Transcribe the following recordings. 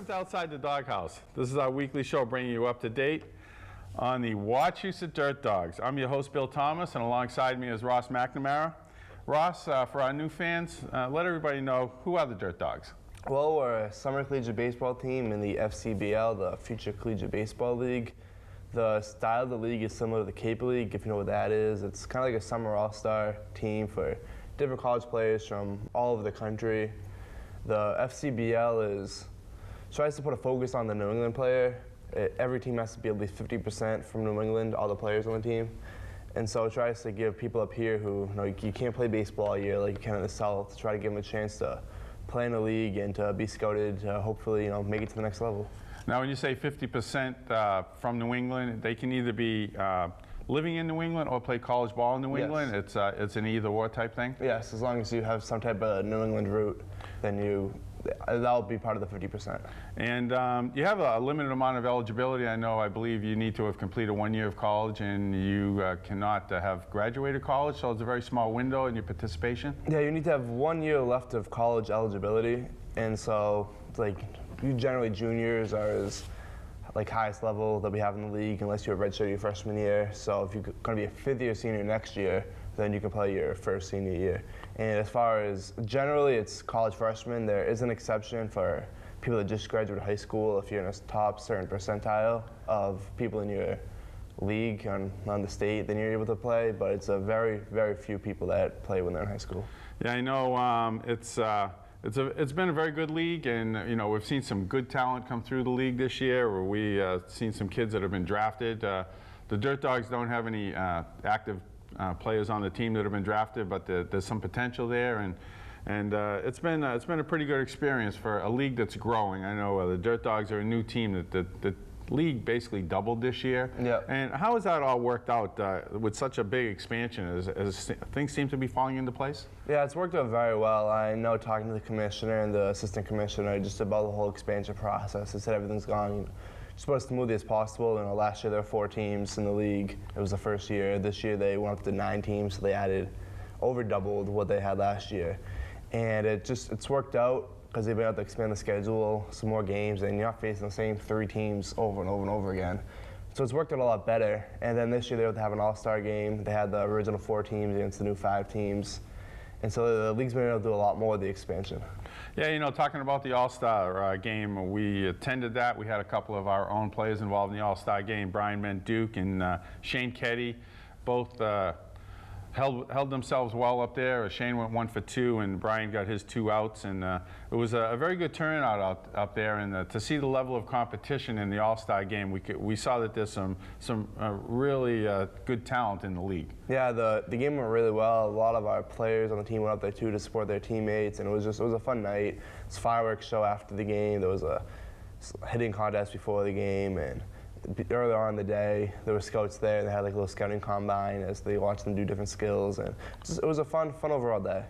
to Outside the Dawg House. This is our weekly show bringing you up to date on the Wachusett Dirt Dawgs. I'm your host, Bill Thomas, and alongside me is Ross McNamara. Ross, for our new fans, let everybody know, who are the Dirt Dawgs? Well, we're a summer collegiate baseball team in the FCBL, the Future Collegiate Baseball League. The style of the league is similar to the Cape League, if you know what that is. It's kind of like a summer all-star team for different college players from all over the country. The FCBL tries to put a focus on the New England player. Every team has to be at least 50% from New England, all the players on the team. And so it tries to give people up here who, you can't play baseball all year like you can in the South, try to give them a chance to play in the league and to be scouted to hopefully, make it to the next level. Now, when you say 50% from New England, they can either be living in New England or play college ball in New England? It's an either-or type thing? Yes, as long as you have some type of New England route, then that'll be part of the 50%. And you have a limited amount of eligibility. I believe you need to have completed 1 year of college, and you cannot have graduated college, so it's a very small window in your participation. Yeah, you need to have 1 year left of college eligibility, and so generally juniors are highest level that we have in the league unless you're redshirt your freshman year. So if you're going to be a fifth year senior next year, then you can play your first senior year. And as far as generally it's college freshmen, there is an exception for people that just graduated high school. If you're in a top certain percentile of people in your league on the state, then you're able to play, but it's a very, very few people that play when they're in high school. Yeah, I know it's been a very good league, and we've seen some good talent come through the league this year. Where we've seen some kids that have been drafted. The Dirt Dawgs don't have any active players on the team that have been drafted, but there's some potential there, and it's been a pretty good experience for a league that's growing. I know the Dirt Dawgs are a new team that the league basically doubled this year. Yeah. And how has that all worked out with such a big expansion? As things seem to be falling into place? Yeah, it's worked out very well. I know talking to the commissioner and the assistant commissioner just about the whole expansion process. They said everything's gone just about as smoothly as possible. Last year there were 4 teams in the league. It was the first year. This year they went up to 9 teams, so they added over doubled what they had last year. And it's worked out because they've been able to expand the schedule, some more games, and you're not facing the same 3 teams over and over and over again. So it's worked out a lot better. And then this year they were able to have an all-star game. They had the original 4 teams against the new 5 teams. And so the league's been able to do a lot more with the expansion. Yeah, talking about the All-Star game, we attended that. We had a couple of our own players involved in the All-Star game. Brian Menduke and Shane Ketty both held themselves well up there. Shane went 1 for 2, and Brian got his 2 outs. And it was a very good turnout up there. And to see the level of competition in the All-Star game, we saw that there's some really good talent in the league. Yeah, the game went really well. A lot of our players on the team went up there too to support their teammates, and it was a fun night. It was a fireworks show after the game. There was a hitting contest before the game, and earlier on in the day, there were scouts there. They had a little scouting combine as they watched them do different skills, and it was a fun overall day.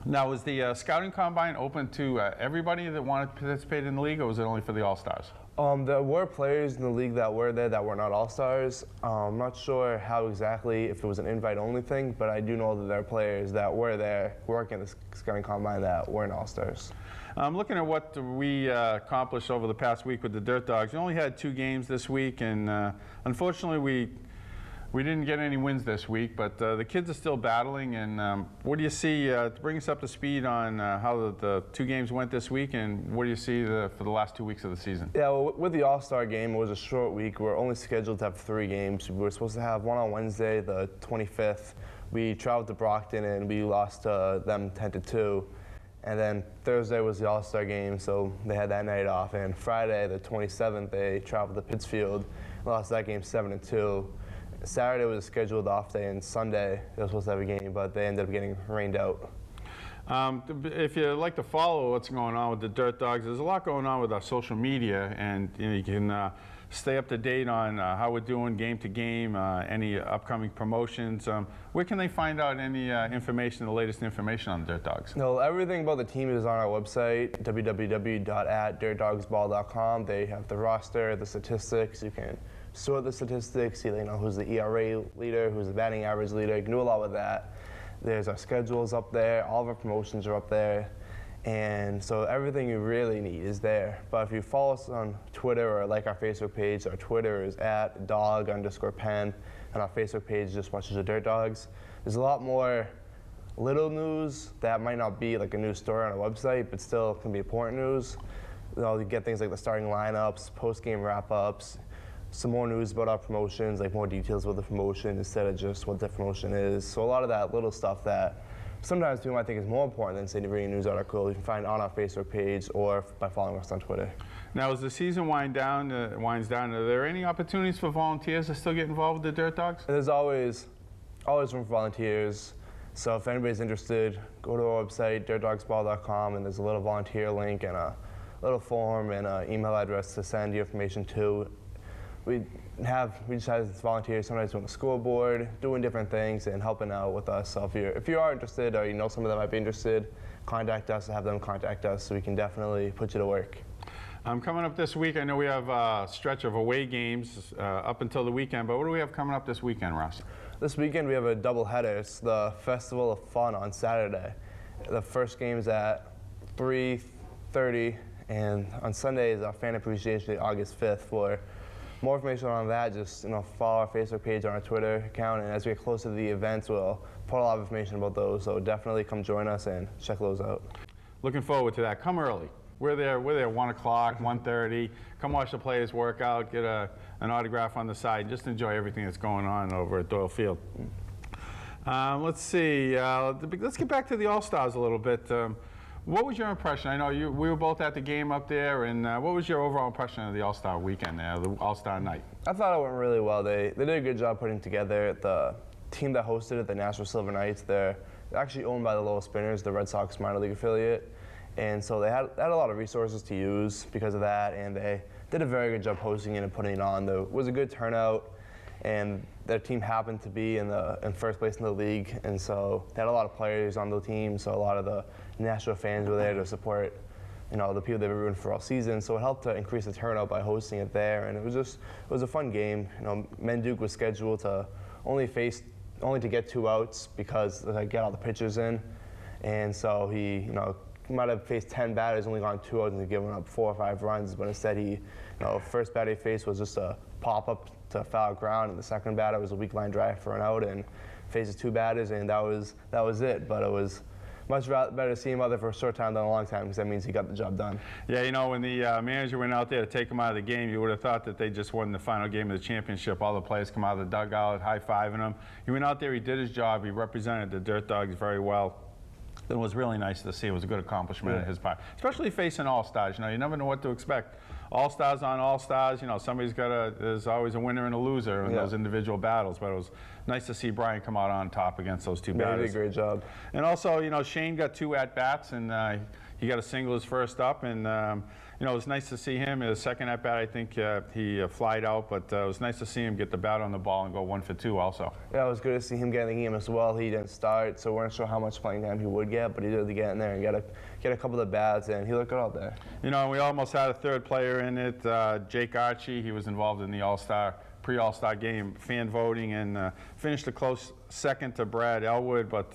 Now, was the scouting combine open to everybody that wanted to participate in the league, or was it only for the All-Stars? There were players in the league that were there that were not All-Stars. I'm not sure how exactly, if it was an invite-only thing, but I do know that there are players that were there working at the scouting combine that weren't All-Stars. Looking at what we accomplished over the past week with the Dirt Dawgs, we only had 2 games this week, and unfortunately we didn't get any wins this week, but the kids are still battling. And what do you see, to bring us up to speed on how the 2 games went this week, and what do you see for the last 2 weeks of the season? Yeah, well, with the All-Star game, it was a short week. We're only scheduled to have 3 games. We were supposed to have one on Wednesday, the 25th. We traveled to Brockton, and we lost to them 10-2. And then Thursday was the All-Star game, so they had that night off. And Friday, the 27th, they traveled to Pittsfield, lost that game 7-2. Saturday was a scheduled off day, and Sunday they were supposed to have a game, but they ended up getting rained out. If you'd like to follow what's going on with the Dirt Dawgs, there's a lot going on with our social media, and you can stay up to date on how we're doing game to game, any upcoming promotions. Where can they find out any information, the latest information on the Dirt Dawgs? No, everything about the team is on our website, www.dirtdogsball.com. They have the roster, the statistics. You can sort the statistics, you know who's the ERA leader, who's the batting average leader. You can do a lot with that. There's our schedules up there. All of our promotions are up there. And so everything you really need is there. But if you follow us on Twitter or like our Facebook page, our Twitter is @dog_pen, and our Facebook page is just Wachusett Dirt Dawgs. There's a lot more little news that might not be like a news story on a website, but still can be important news. You get things like the starting lineups, post-game wrap-ups, some more news about our promotions, like more details about the promotion instead of just what the promotion is. So a lot of that little stuff that sometimes people might think is more important than, say, reading a news article, you can find on our Facebook page or by following us on Twitter. Now, as the season winds down, are there any opportunities for volunteers to still get involved with the Dirt Dawgs? There's always room for volunteers. So if anybody's interested, go to our website, dirtdogsball.com, and there's a little volunteer link and a little form and an email address to send your information to. We just have volunteers sometimes on the school board, doing different things and helping out with us. So if you are interested or you know someone that might be interested, contact us or have them contact us so we can definitely put you to work. Coming up this week, I know we have a stretch of away games up until the weekend, but what do we have coming up this weekend, Ross? This weekend we have a doubleheader. It's the Festival of Fun on Saturday. The first game is at 3:30, and on Sunday is our Fan Appreciation Day, August 5th. For more information on that, just follow our Facebook page or our Twitter account, and as we get closer to the events, we'll put a lot of information about those. So definitely come join us and check those out. Looking forward to that. Come early. We're there 1 o'clock, 1:30. Come watch the players work out, get an autograph on the side, just enjoy everything that's going on over at Doyle Field. Let's see. Let's get back to the All-Stars a little bit. What was your impression? I know we were both at the game up there, and what was your overall impression of the All-Star weekend there, the All-Star night? I thought it went really well. They did a good job putting together the team that hosted it, the Nashville Silver Knights. They're actually owned by the Lowell Spinners, the Red Sox minor league affiliate. And so they had a lot of resources to use because of that, and they did a very good job hosting it and putting it on. There was a good turnout, and their team happened to be in first place in the league, and so they had a lot of players on the team, so a lot of the Nashville fans were there to support the people they were rooting for all season. So it helped to increase the turnout by hosting it there, and it was a fun game. Menduke was scheduled to only to get 2 outs because they get all the pitchers in, and so he might have faced 10 batters, only gone 2 outs and given up 4 or 5 runs, but instead first batter he faced was just a pop-up to foul ground, and the second batter was a weak line drive for an out, and faces 2 batters, and that was it. But it was much better to see him out there for a short time than a long time, because that means he got the job done. Yeah, when the manager went out there to take him out of the game, you would have thought that they just won the final game of the championship. All the players come out of the dugout, high-fiving him. He went out there, he did his job, he represented the Dirt Dawgs very well. It was really nice to see. It was a good accomplishment on his part, especially facing All-Stars. You never know what to expect. All-Stars on All-Stars, there's always a winner and a loser in those individual battles, but it was nice to see Brian come out on top against those 2 batters. He did a great job. And also, Shane got 2 at-bats, and he got a single his first up, and it was nice to see him. His second at-bat, I think he flied out, but it was nice to see him get the bat on the ball and go 1 for 2 also. Yeah, it was good to see him get in the game as well. He didn't start, so we weren't sure how much playing time he would get, but he did get in there and get a couple of bats, and he looked good out there. We almost had a third player in it, Jake Archie. He was involved in the pre-All-Star game fan voting, and finished a close second to Brad Elwood, but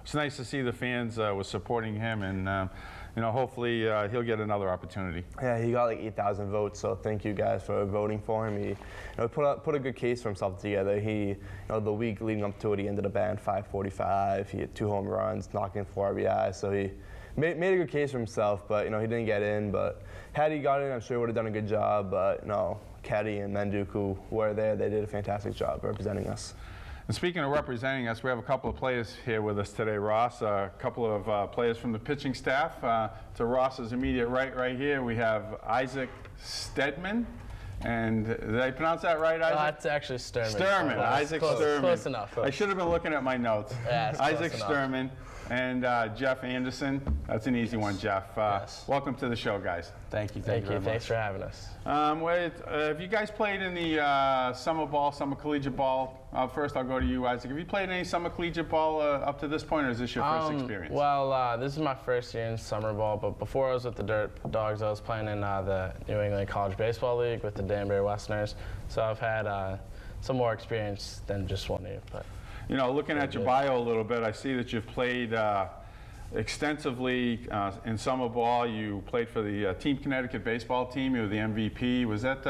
it's nice to see the fans was supporting him, and hopefully he'll get another opportunity. Yeah, he got like 8,000 votes, so thank you guys for voting for him. He put a good case for himself together. He, the week leading up to it, he ended up batting .545. He had 2 home runs, knocking 4 RBIs, so he made a good case for himself, but he didn't get in. But had he got in, I'm sure he would have done a good job. But Caddy and Menduke, who were there, they did a fantastic job representing us. And speaking of representing us, we have a couple of players here with us today, Ross. A couple of players from the pitching staff. To Ross's immediate right here, we have Isaac Sterman. And did I pronounce that right, Isaac? That's actually Sterman. Sterman, Isaac Sterman. Close enough. I should have been looking at my notes. Yeah, Isaac Sterman and Jeff Anderson. That's an easy one, Jeff. Yes. Welcome to the show, guys. Thank you. Thank you. Thanks for having us. Have you guys played in the summer collegiate ball? First, I'll go to you, Isaac. Have you played any summer collegiate ball up to this point, or is this your first experience? Well, this is my first year in summer ball, but before I was with the Dirt Dawgs, I was playing in the New England College Baseball League with the Danbury Westerners. So I've had some more experience than just 1 year. But looking at your bio a little bit, I see that you've played extensively in summer ball. You played for the Team Connecticut baseball team. You were the MVP. Was that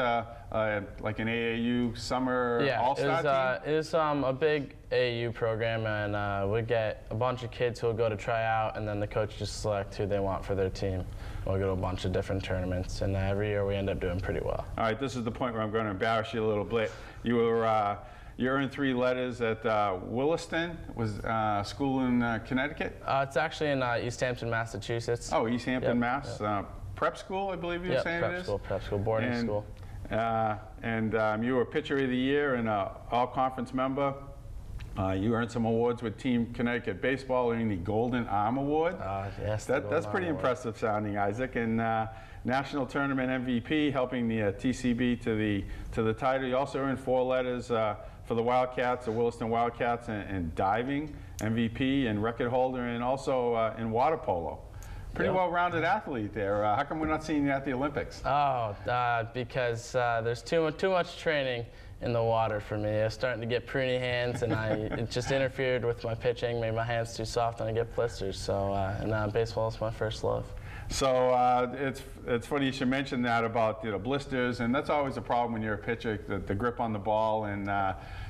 like an AAU summer all-star team? It was a big AAU program, and we get a bunch of kids who will go to try out, and then the coach just select who they want for their team. We'll go to a bunch of different tournaments, and every year we end up doing pretty well. All right, this is the point where I'm going to embarrass you a little bit. You were you earned 3 letters at Williston, was school in Connecticut? It's actually in East Hampton, Massachusetts. Oh, East Hampton, Yep, Mass. yep. Prep school, I believe you were saying it is? Prep school, boarding school. You were Pitcher of the Year and an all-conference member. You earned some awards with Team Connecticut Baseball, earning the Golden Arm Award. Yes, That's pretty impressive sounding, Isaac. And National Tournament MVP, helping the TCB to the title. You also earned 4 letters for the Wildcats, the Williston Wildcats, and diving MVP and record holder, and also in water polo. Pretty well-rounded athlete there. How come we're not seeing you at the Olympics? Because there's too much training in the water for me. I was starting to get pruny hands, and it just interfered with my pitching, made my hands too soft, and I get blisters. So, baseball is my first love. So it's funny you should mention that about blisters, and that's always a problem when you're a pitcher, the grip on the ball, and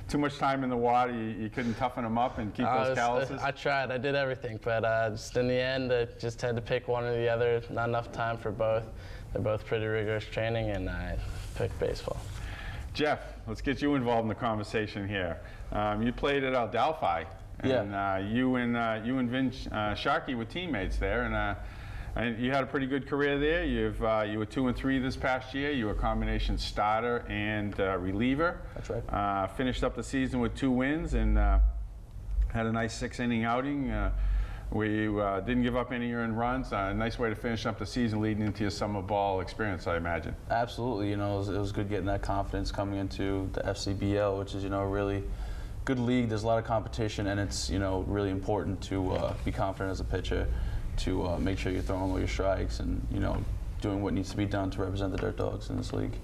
too much time in the water, you couldn't toughen them up and keep those calluses? I tried, I did everything, but just in the end, I just had to pick one or the other. Not enough time for both. They're both pretty rigorous training, and I picked baseball. Jeff, let's get you involved in the conversation here. You played at Adelphi, and you and Vin Sharkey were teammates there, and you had a pretty good career there. You were 2-3 this past year. You were a combination starter and reliever. That's right. Finished up the season with 2 wins and had a nice 6-inning outing. We didn't give up any earned runs. A nice way to finish up the season leading into your summer ball experience, I imagine. Absolutely. It was good getting that confidence coming into the FCBL, which is, a really good league. There's a lot of competition, and it's, really important to be confident as a pitcher, to make sure you're throwing all your strikes and, doing what needs to be done to represent the Dirt Dogs in this league.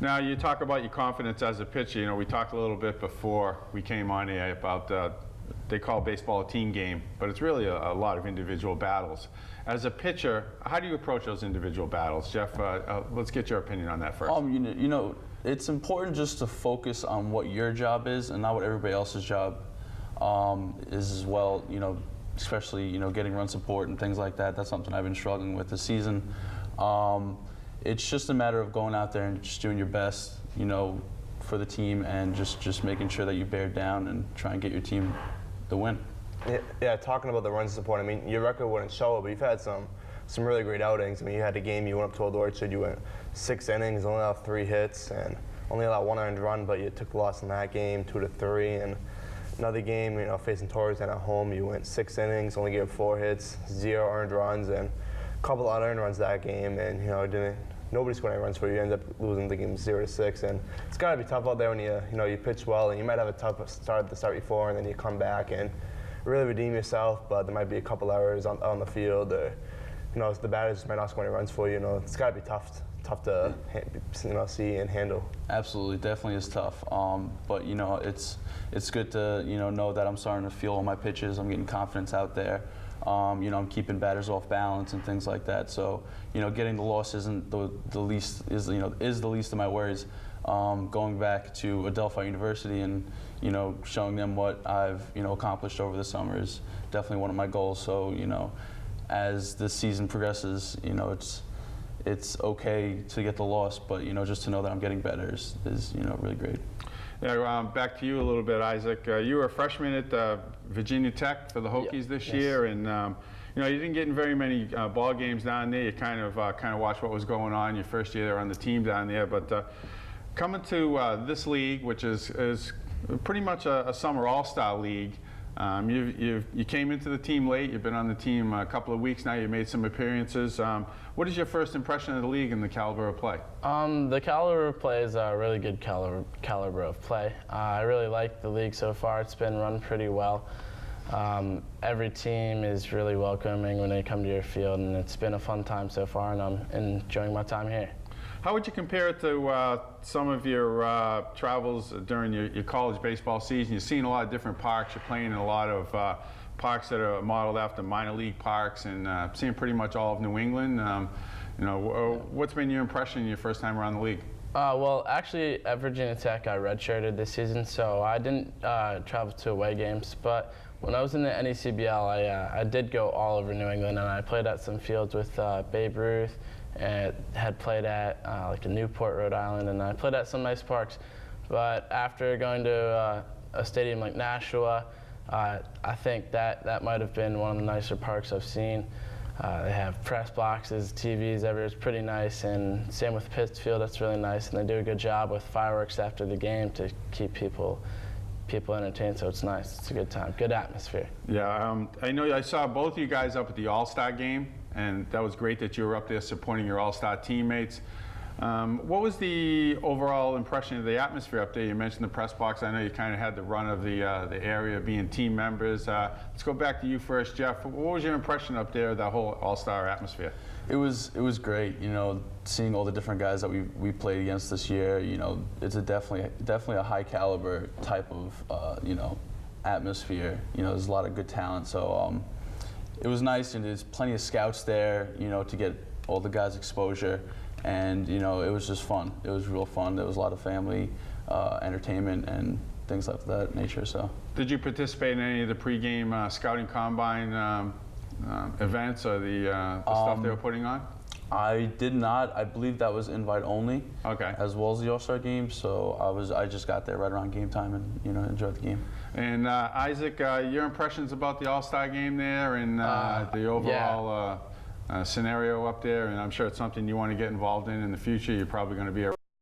Now, you talk about your confidence as a pitcher. We talked a little bit before we came on here about they call baseball a team game, but it's really a lot of individual battles. As a pitcher, how do you approach those individual battles? Jeff, let's get your opinion on that first. It's important just to focus on what your job is and not what everybody else's job is as well, especially, getting run support and things like that. That's something I've been struggling with this season. It's just a matter of going out there and just doing your best, for the team, and just making sure that you bear down and try and get your team the win. Yeah, talking about the run support, your record wouldn't show it, but you've had some really great outings. You had a game, you went up to Old Orchard, you went 6 innings, only allowed 3 hits, and only allowed 1 earned run, but you took the loss in that game, 2-3, and another game, facing Torres and at home, you went 6 innings, only gave 4 hits, 0 earned runs, and a couple of unearned runs that game, and nobody scored any runs for you. You end up losing the game 0-6, and it's gotta be tough out there when you pitch well, and you might have a tough start at the start before, and then you come back and really redeem yourself, but there might be a couple errors on the field, or the batters just might not score any runs for you. It's gotta be tough to see and handle. Absolutely, definitely is tough. But it's good to know that I'm starting to feel all my pitches. I'm getting confidence out there. I'm keeping batters off balance and things like that. So getting the loss isn't the least is the least of my worries. Going back to Adelphi University and showing them what I've accomplished over the summer is definitely one of my goals. So as the season progresses, it's okay to get the loss, but just to know that I'm getting better is really great. Yeah, back to you a little bit, Isaac. You were a freshman at Virginia Tech for the Hokies this year, and you didn't get in very many ball games down there. You kind of watched what was going on your first year there on the team down there, but coming to this league, which is pretty much a summer all-star league. You came into the team late. You've been on the team a couple of weeks now. You made some appearances. What is your first impression of the league and the caliber of play? The caliber of play is a really good caliber of play. I really like the league so far. It's been run pretty well. Every team is really welcoming when they come to your field, and it's been a fun time so far, and I'm enjoying my time here. How would you compare it to some of your travels during your college baseball season? You've seen a lot of different parks. You're playing in a lot of parks that are modeled after minor league parks, and seeing pretty much all of New England. What's been your impression your first time around the league? Well, actually, at Virginia Tech, I redshirted this season, so I didn't travel to away games. But when I was in the NECBL, I did go all over New England, and I played at some fields with Babe Ruth, and had played at like in Newport, Rhode Island, and I played at some nice parks. But after going to a stadium like Nashua, I think that might have been one of the nicer parks I've seen. They have press boxes, TVs everywhere. It's pretty nice, and same with Pittsfield. That's really nice, and they do a good job with fireworks after the game to keep people entertained. So it's nice. It's a good time, good atmosphere. Yeah, I know I saw both you guys up at the All-Star game, and that was great that you were up there supporting your All-Star teammates. What was the overall impression of the atmosphere up there? You mentioned the press box. I know you kind of had the run of the area being team members. Let's go back to you first, Jeff. What was your impression up there of that whole All-Star atmosphere? It was great, seeing all the different guys that we played against this year. It's definitely a high caliber type of atmosphere. There's a lot of good talent, so it was nice, and there's plenty of scouts there, to get all the guys exposure, and it was just fun. It was real fun. There was a lot of family entertainment and things like that nature. So, did you participate in any of the pregame scouting combine events or the stuff they were putting on? I did not. I believe that was invite only. Okay. As well as the All-Star game. So I just got there right around game time and enjoyed the game. And Isaac, your impressions about the All-Star game there and the overall scenario up there, and I'm sure it's something you want to get involved in the future. You're probably going to be